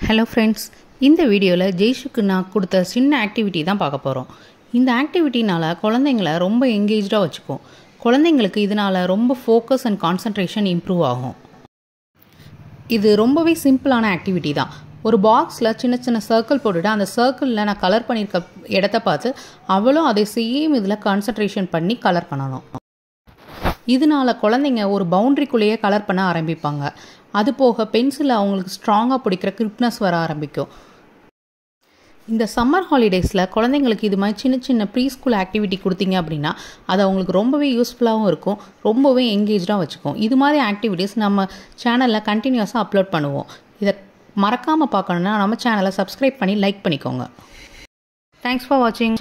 Hello friends, இந்த வீடியோவில் ஜெய்ஷுக்கு நான் கொடுத்த சின்ன ஆக்டிவிட்டி தான் பார்க்க போகிறோம். இந்த ஆக்டிவிட்டினால் குழந்தைங்கள ரொம்ப எங்கேஜாக வச்சுக்கும். குழந்தைங்களுக்கு இதனால் ரொம்ப ஃபோக்கஸ் அண்ட் கான்சன்ட்ரேஷன் இம்ப்ரூவ் ஆகும். இது ரொம்பவே சிம்பிளான ஆக்டிவிட்டி தான். ஒரு பாக்ஸில் சின்ன சின்ன சர்க்கிள் போட்டுட்டு அந்த சர்க்கிளில் நான் கலர் பண்ணியிருக்க இடத்த பார்த்து அவளும் அதை சேம் இதில் கான்சன்ட்ரேஷன் பண்ணி கலர் பண்ணணும். இதனால் குழந்தைங்க ஒரு பவுண்ட்ரிக்குள்ளேயே கலர் பண்ண ஆரம்பிப்பாங்க. அது போக பென்சிலில் அவங்களுக்கு ஸ்ட்ராங்காக பிடிக்கிற கிரிப்னஸ் வர ஆரம்பிக்கும். இந்த சம்மர் ஹாலிடேஸில் குழந்தைங்களுக்கு இது மாதிரி சின்ன சின்ன ப்ரீ ஸ்கூல் ஆக்டிவிட்டி கொடுத்தீங்க அப்படின்னா அது அவங்களுக்கு ரொம்பவே யூஸ்ஃபுல்லாகவும் இருக்கும், ரொம்பவே எங்கேஜாக வச்சுக்கும். இது மாதிரி ஆக்டிவிட்டீஸ் நம்ம சேனலில் கண்டினியூஸாக அப்லோட் பண்ணுவோம். இதை மறக்காமல் பார்க்கணுன்னா நம்ம சேனலை சப்ஸ்கிரைப் பண்ணி லைக் பண்ணிக்கோங்க. தேங்க்ஸ் ஃபார் வாட்சிங்.